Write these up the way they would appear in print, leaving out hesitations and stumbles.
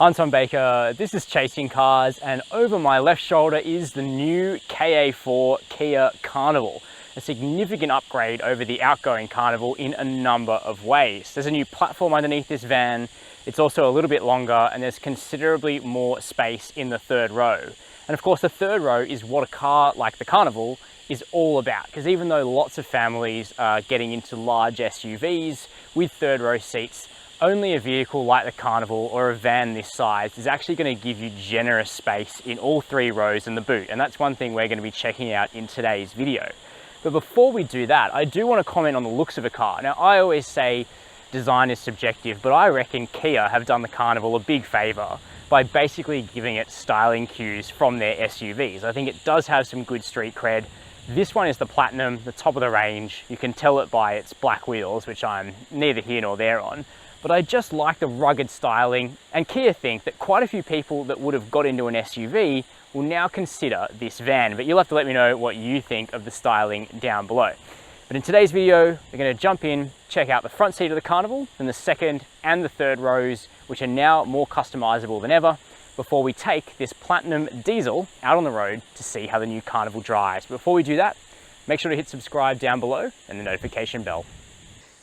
I'm Tom Baker, this is Chasing Cars, and over my left shoulder is the new KA4 Kia Carnival. A significant upgrade over the outgoing Carnival in a number of ways. There's a new platform underneath this van, it's also a little bit longer, and there's considerably more space in the third row. And of course the third row is what a car like the Carnival is all about, because even though lots of families are getting into large SUVs with third row seats, only a vehicle like the Carnival or a van this size is actually going to give you generous space in all three rows in the boot, and that's one thing we're going to be checking out in today's video. But before we do that, I do want to comment on the looks of a car. Now, I always say design is subjective, but I reckon Kia have done the Carnival a big favour by basically giving it styling cues from their SUVs. I think it does have some good street cred. This one is the Platinum, the top of the range. You can tell it by its black wheels, which I'm neither here nor there on. But I just like the rugged styling, and Kia think that quite a few people that would have got into an SUV will now consider this van. But you'll have to let me know what you think of the styling down below. But in today's video, we're going to jump in, check out the front seat of the Carnival, then the second and the third rows, which are now more customizable than ever, before we take this Platinum Diesel out on the road to see how the new Carnival drives. But before we do that, make sure to hit subscribe down below and the notification bell.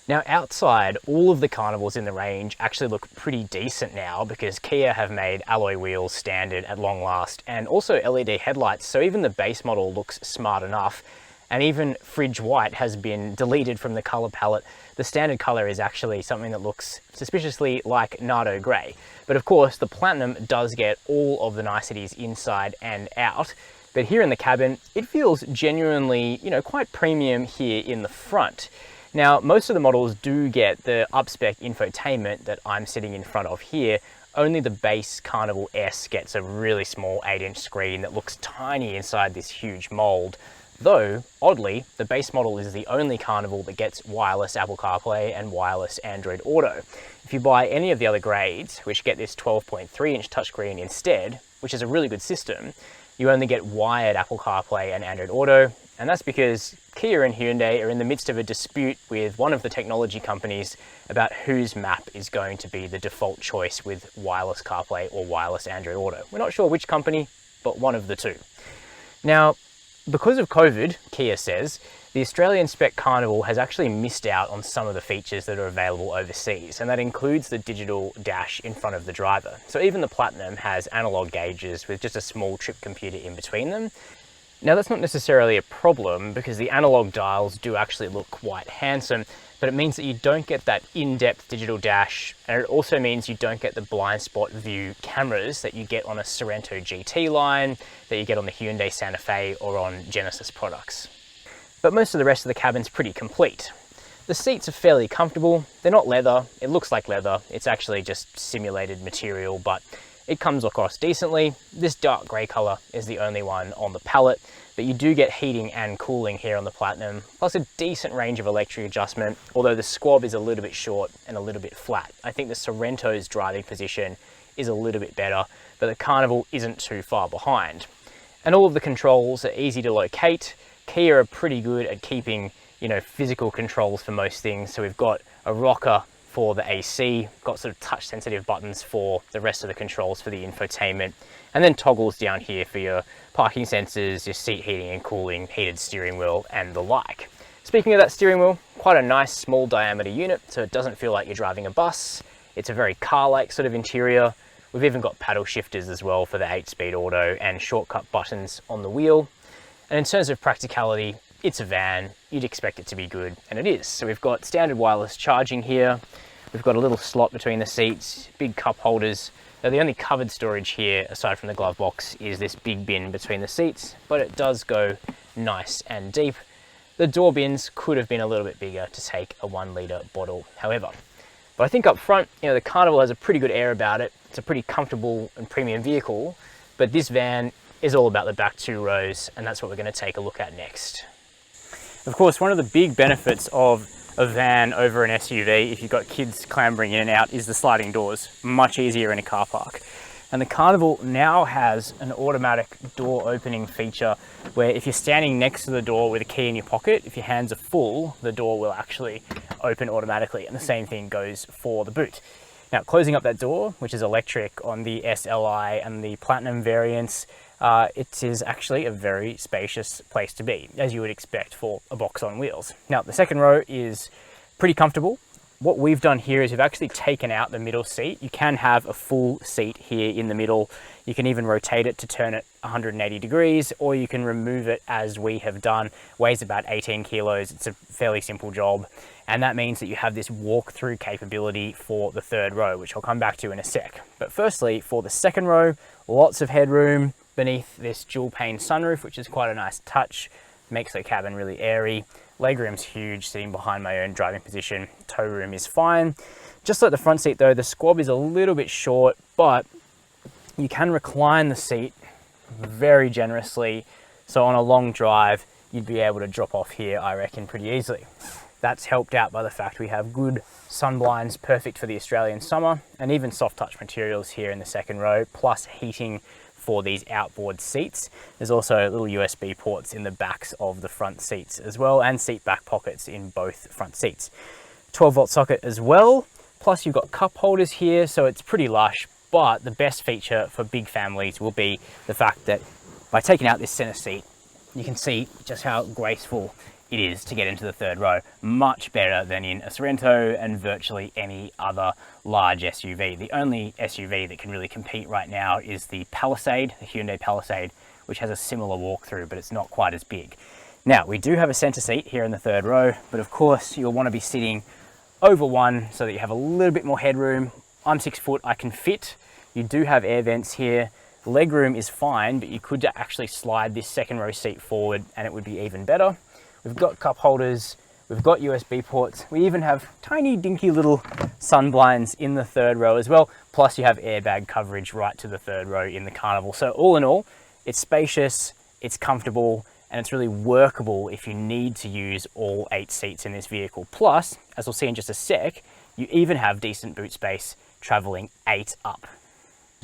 Now outside, all of the Carnivals in the range actually look pretty decent now because Kia have made alloy wheels standard at long last, and also LED headlights, so even the base model looks smart enough. And even fridge white has been deleted from the color palette. The standard color is actually something that looks suspiciously like Nardo Grey. But of course, the Platinum does get all of the niceties inside and out. But here in the cabin, it feels genuinely, quite premium here in the front. Now, most of the models do get the up-spec infotainment that I'm sitting in front of here. Only the base Carnival S gets a really small 8-inch screen that looks tiny inside this huge mold. Though, oddly, the base model is the only Carnival that gets wireless Apple CarPlay and wireless Android Auto. If you buy any of the other grades, which get this 12.3-inch touchscreen instead, which is a really good system, you only get wired Apple CarPlay and Android Auto, and that's because Kia and Hyundai are in the midst of a dispute with one of the technology companies about whose map is going to be the default choice with wireless CarPlay or wireless Android Auto. We're not sure which company, but one of the two. Now, because of COVID, Kia says, the Australian spec Carnival has actually missed out on some of the features that are available overseas, and that includes the digital dash in front of the driver. So even the Platinum has analog gauges with just a small trip computer in between them. Now that's not necessarily a problem because the analog dials do actually look quite handsome, but it means that you don't get that in-depth digital dash, and it also means you don't get the blind spot view cameras that you get on a Sorento GT line, that you get on the Hyundai Santa Fe or on Genesis products. But most of the rest of the cabin's pretty complete. The seats are fairly comfortable, they're not leather, it looks like leather, it's actually just simulated material, but it comes across decently. This dark grey colour is the only one on the palette, but you do get heating and cooling here on the Platinum, plus a decent range of electric adjustment, although the squab is a little bit short and a little bit flat. I think the Sorento's driving position is a little bit better, but the Carnival isn't too far behind. And all of the controls are easy to locate. Kia are pretty good at keeping, physical controls for most things. So we've got a rocker for the AC, got sort of touch sensitive buttons for the rest of the controls for the infotainment, and then toggles down here for your parking sensors, your seat heating and cooling, heated steering wheel and the like. Speaking of that steering wheel, quite a nice small diameter unit, so it doesn't feel like you're driving a bus. It's a very car-like sort of interior. We've even got paddle shifters as well for the 8-speed auto and shortcut buttons on the wheel. And in terms of practicality, it's a van, you'd expect it to be good, and it is. So we've got standard wireless charging here, we've got a little slot between the seats, big cup holders. Now the only covered storage here, aside from the glove box, is this big bin between the seats, but it does go nice and deep. The door bins could have been a little bit bigger to take a 1-litre bottle, however. But I think up front, the Carnival has a pretty good air about it. It's a pretty comfortable and premium vehicle, but this van is all about the back 2 rows, and that's what we're going to take a look at next. Of course, one of the big benefits of a van over an SUV, if you've got kids clambering in and out, is the sliding doors. Much easier in a car park. And the Carnival now has an automatic door opening feature where if you're standing next to the door with a key in your pocket, if your hands are full, the door will actually open automatically. And the same thing goes for the boot. Now, closing up that door, which is electric on the SLI and the Platinum variants, it is actually a very spacious place to be, as you would expect for a box on wheels. Now, the second row is pretty comfortable. What we've done here is we've actually taken out the middle seat. You can have a full seat here in the middle. You can even rotate it to turn it 180 degrees, or you can remove it as we have done. Weighs about 18 kilos. It's a fairly simple job. And that means that you have this walk-through capability for the third row, which I'll come back to in a sec. But firstly, for the second row, lots of headroom beneath this dual pane sunroof, which is quite a nice touch. Makes the cabin really airy. Legroom's huge, sitting behind my own driving position. Tow room is fine. Just like the front seat though, the squab is a little bit short, but you can recline the seat very generously. So on a long drive, you'd be able to drop off here, I reckon, pretty easily. That's helped out by the fact we have good sun blinds, perfect for the Australian summer, and even soft touch materials here in the second row, plus heating for these outboard seats. There's also little USB ports in the backs of the front seats as well, and seat back pockets in both front seats. 12-volt socket as well, plus you've got cup holders here, so it's pretty lush. But the best feature for big families will be the fact that by taking out this center seat, you can see just how graceful it is to get into the third row. Much better than in a Sorento and virtually any other large SUV. The only SUV that can really compete right now is the Palisade, the Hyundai Palisade, which has a similar walkthrough, but it's not quite as big. Now, we do have a center seat here in the third row, but of course you'll want to be sitting over one so that you have a little bit more headroom. I'm 6 foot, I can fit. You do have air vents here. Legroom is fine, but you could actually slide this second row seat forward and it would be even better. We've got cup holders, we've got USB ports. We even have tiny dinky little sun blinds in the third row as well. Plus you have airbag coverage right to the third row in the Carnival. So all in all, it's spacious, it's comfortable, and it's really workable if you need to use all 8 seats in this vehicle. Plus, as we'll see in just a sec, you even have decent boot space traveling 8 up.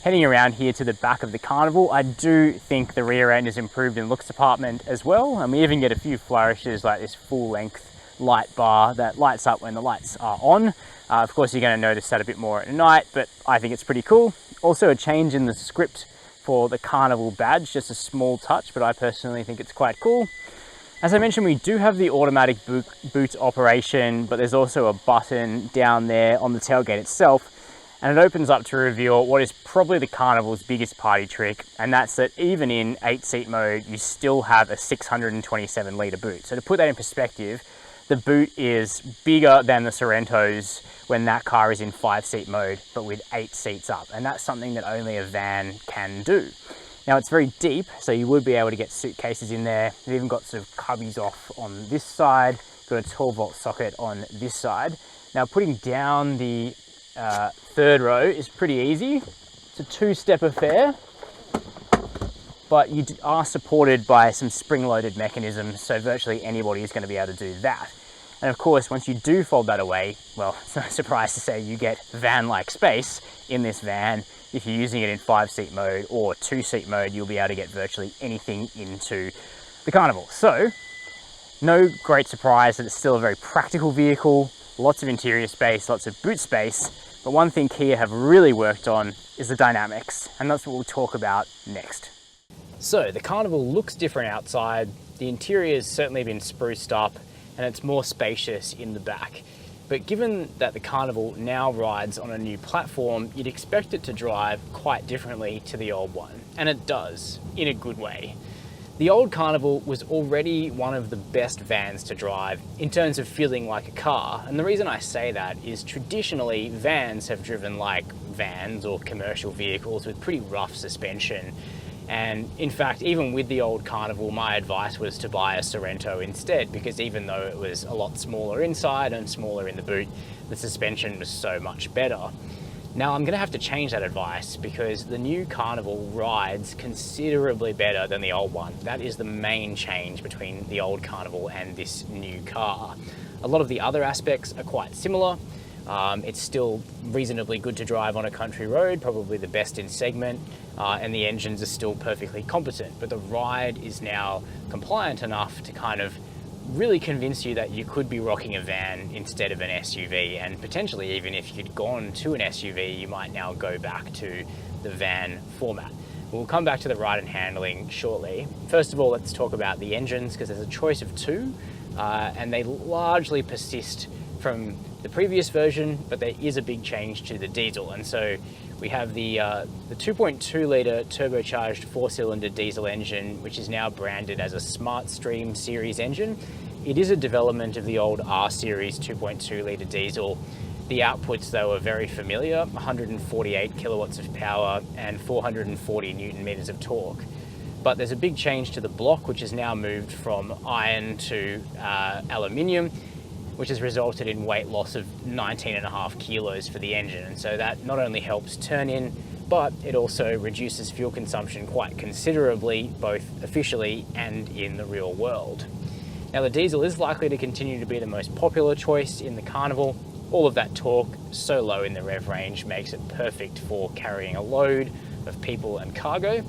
Heading around here to the back of the Carnival, I do think the rear end is improved in looks department as well, and we even get a few flourishes like this full-length light bar that lights up when the lights are on. Of course, you're going to notice that a bit more at night, but I think it's pretty cool. Also, a change in the script for the Carnival badge, just a small touch, but I personally think it's quite cool. As I mentioned, we do have the automatic boot operation, but there's also a button down there on the tailgate itself. And it opens up to reveal what is probably the Carnival's biggest party trick, and that's that even in 8-seat mode, you still have a 627 litre boot. So to put that in perspective, the boot is bigger than the Sorento's when that car is in 5-seat mode, but with 8 seats up. And that's something that only a van can do. Now it's very deep, so you would be able to get suitcases in there. We've even got sort of cubbies off on this side, got a 12-volt socket on this side. Now putting down the third row is pretty easy. It's a 2-step affair, but you are supported by some spring-loaded mechanisms, so virtually anybody is going to be able to do that. And of course, once you do fold that away, well, it's no surprise to say you get van-like space in this van. If you're using it in 5-seat mode or 2-seat mode, you'll be able to get virtually anything into the Carnival. So, no great surprise that it's still a very practical vehicle, lots of interior space, lots of boot space. But one thing Kia have really worked on is the dynamics, and that's what we'll talk about next. So the Carnival looks different outside, the interior has certainly been spruced up, and it's more spacious in the back. But given that the Carnival now rides on a new platform, you'd expect it to drive quite differently to the old one, and it does, in a good way. The old Carnival was already one of the best vans to drive in terms of feeling like a car. And the reason I say that is traditionally vans have driven like vans or commercial vehicles with pretty rough suspension. And in fact, even with the old Carnival, my advice was to buy a Sorento instead, because even though it was a lot smaller inside and smaller in the boot, the suspension was so much better. Now I'm gonna have to change that advice because the new Carnival rides considerably better than the old one. That is the main change between the old Carnival and this new car. A lot of the other aspects are quite similar. It's still reasonably good to drive on a country road, probably the best in segment, and the engines are still perfectly competent, but the ride is now compliant enough to kind of really convince you that you could be rocking a van instead of an SUV, and potentially even if you'd gone to an SUV, you might now go back to the van format. We'll come back to the ride and handling shortly. First of all, let's talk about the engines, because there's a choice of two, and they largely persist from the previous version, but there is a big change to the diesel. And so we have the 2.2 litre turbocharged 4-cylinder diesel engine, which is now branded as a SmartStream series engine. It is a development of the old R series 2.2 litre diesel. The outputs, though, are very familiar: 148 kilowatts of power and 440 newton meters of torque. But there's a big change to the block, which has now moved from iron to aluminium, which has resulted in weight loss of 19.5 kilos for the engine. And so that not only helps turn in, but it also reduces fuel consumption quite considerably, both officially and in the real world. Now, the diesel is likely to continue to be the most popular choice in the Carnival. All of that torque, so low in the rev range, makes it perfect for carrying a load of people and cargo.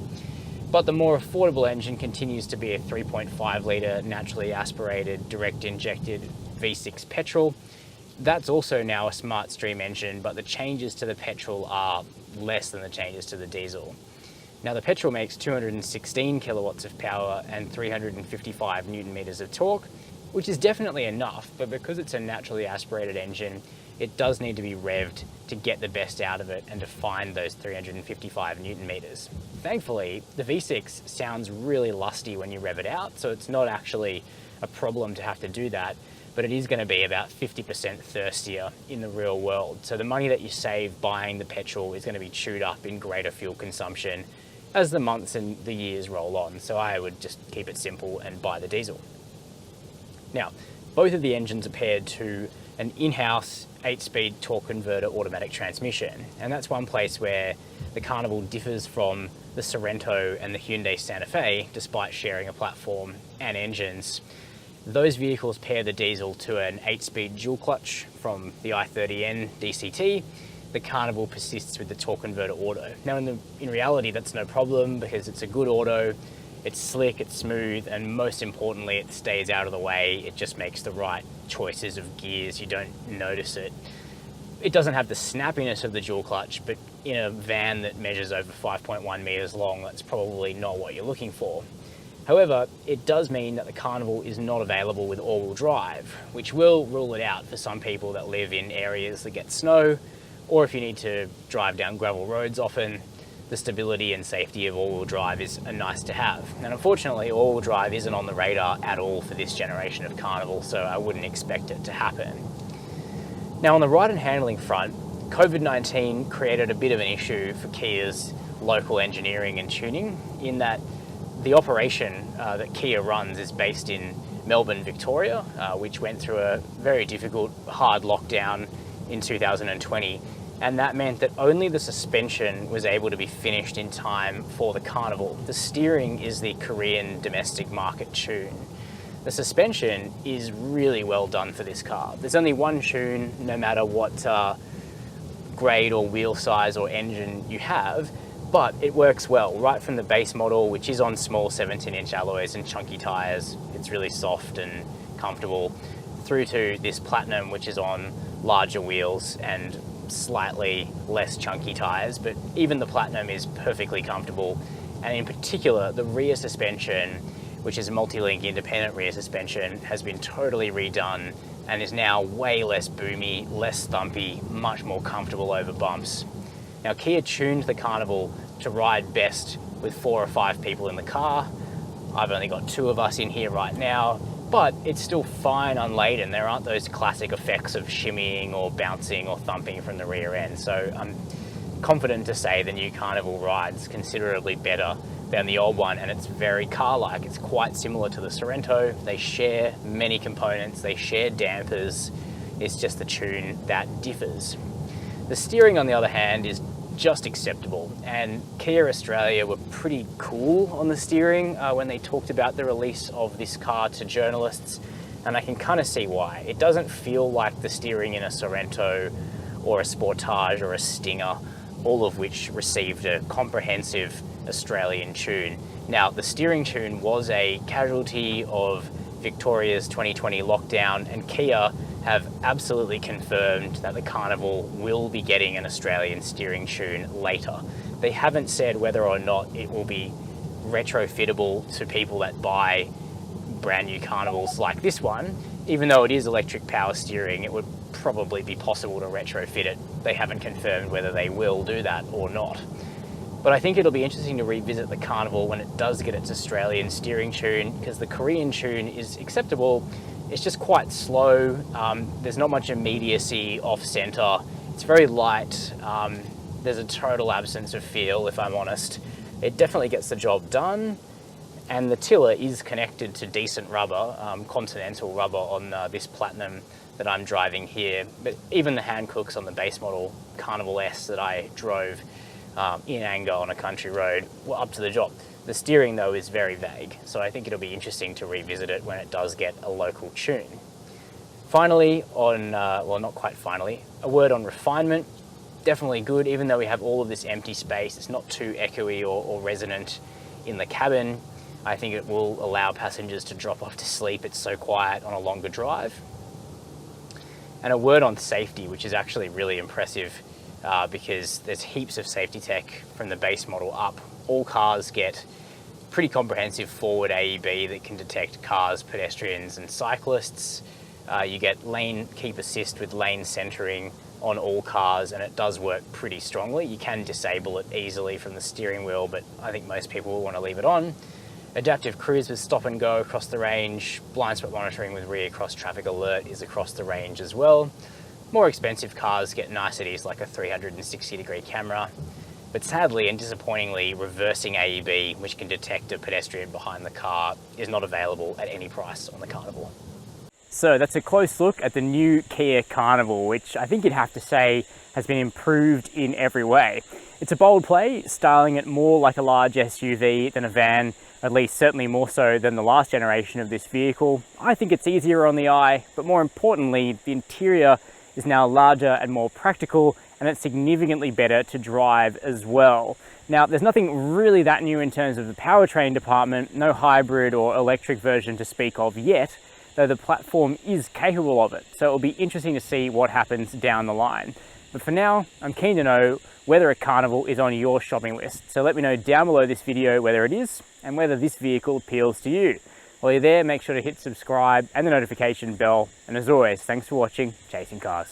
But the more affordable engine continues to be a 3.5 litre naturally aspirated, direct injected V6 petrol. That's also now a SmartStream engine, but the changes to the petrol are less than the changes to the diesel. Now, the petrol makes 216 kilowatts of power and 355 newton meters of torque, which is definitely enough, but because it's a naturally aspirated engine, it does need to be revved to get the best out of it and to find those 355 newton meters. Thankfully, the V6 sounds really lusty when you rev it out, so it's not actually a problem to have to do that, but it is going to be about 50% thirstier in the real world. So the money that you save buying the petrol is going to be chewed up in greater fuel consumption as the months and the years roll on. So I would just keep it simple and buy the diesel. Now, both of the engines are paired to an in-house 8-speed torque converter automatic transmission, and that's one place where the Carnival differs from the Sorento and the Hyundai Santa Fe, despite sharing a platform and engines. Those vehicles pair the diesel to an 8-speed dual clutch from the i30N DCT. The Carnival persists with the torque converter auto. Now, in reality, that's no problem, because it's a good auto. It's slick, it's smooth, and most importantly, it stays out of the way. It just makes the right choices of gears. You don't notice it. It doesn't have the snappiness of the dual clutch, but in a van that measures over 5.1 meters long, that's probably not what you're looking for. However, it does mean that the Carnival is not available with all-wheel drive, which will rule it out for some people that live in areas that get snow, or if you need to drive down gravel roads often. The stability and safety of all-wheel drive is a nice to have. And unfortunately, all-wheel drive isn't on the radar at all for this generation of Carnival, so I wouldn't expect it to happen. Now, on the ride and handling front, COVID-19 created a bit of an issue for Kia's local engineering and tuning, in that the operation that Kia runs is based in Melbourne, Victoria, which went through a very difficult, hard lockdown in 2020. And that meant that only the suspension was able to be finished in time for the Carnival. The steering is the Korean domestic market tune. The suspension is really well done for this car. There's only one tune, no matter what grade or wheel size or engine you have, but it works well, right from the base model, which is on small 17-inch alloys and chunky tires. It's really soft and comfortable, through to this Platinum, which is on larger wheels and slightly less chunky tires, but even the Platinum is perfectly comfortable. And in particular, the rear suspension, which is a multi-link independent rear suspension, has been totally redone and is now way less boomy, less thumpy, much more comfortable over bumps. Now, Kia tuned the Carnival to ride best with 4 or 5 people in the car. I've only got 2 of us in here right now, but it's still fine unladen. There aren't those classic effects of shimmying or bouncing or thumping from the rear end. So I'm confident to say the new Carnival rides considerably better than the old one, and it's very car-like. It's quite similar to the Sorento. They share many components, they share dampers. It's just the tune that differs. The steering, on the other hand, is just acceptable, and Kia Australia were pretty cool on the steering when they talked about the release of this car to journalists, and I can kind of see why. It doesn't feel like the steering in a Sorento or a Sportage or a Stinger, all of which received a comprehensive Australian tune. Now, the steering tune was a casualty of Victoria's 2020 lockdown, and Kia have absolutely confirmed that the Carnival will be getting an Australian steering tune later. They haven't said whether or not it will be retrofittable to people that buy brand new Carnivals like this one. Even though it is electric power steering, it would probably be possible to retrofit it. They haven't confirmed whether they will do that or not. But I think it'll be interesting to revisit the Carnival when it does get its Australian steering tune, because the Korean tune is acceptable. It's just quite slow. There's not much immediacy off center. It's very light. There's a total absence of feel, if I'm honest. It definitely gets the job done. And the tiller is connected to decent rubber, continental rubber on this Platinum that I'm driving here. But even the hand cooks on the base model Carnival S that I drove in anger on a country road were up to the job. The steering though is very vague, so I think it'll be interesting to revisit it when it does get a local tune. Finally, well, not quite finally, a word on Refinement. Definitely good, even though we have all of this empty space. It's not too echoey or resonant in the cabin. I think it will allow passengers to drop off to sleep. It's so quiet on a longer drive. And a word on safety, which is actually really impressive because there's heaps of safety tech from the base model up. All cars get pretty comprehensive forward AEB that can detect cars, pedestrians and cyclists. You get lane keep assist with lane centering on all cars, and it does work pretty strongly. You can disable it easily from the steering wheel, but I think most people will want to leave it on. Adaptive cruise with stop and go across the range. Blind spot monitoring with rear cross traffic alert is across the range as well. More expensive cars get niceties like a 360-degree camera. But sadly and disappointingly, reversing AEB, which can detect a pedestrian behind the car, is not available at any price on the Carnival. So that's a close look at the new Kia Carnival, which I think you'd have to say has been improved in every way. It's a bold play, styling it more like a large SUV than a van, at least certainly more so than the last generation of this vehicle. I think it's easier on the eye, but more importantly, the interior is now larger and more practical, and it's significantly better to drive as well. Now, there's nothing really that new in terms of the powertrain department, no hybrid or electric version to speak of yet, though the platform is capable of it. So it'll be interesting to see what happens down the line. But for now, I'm keen to know whether a Carnival is on your shopping list. So let me know down below this video whether it is and whether this vehicle appeals to you. While you're there, make sure to hit subscribe and the notification bell. And as always, thanks for watching Chasing Cars.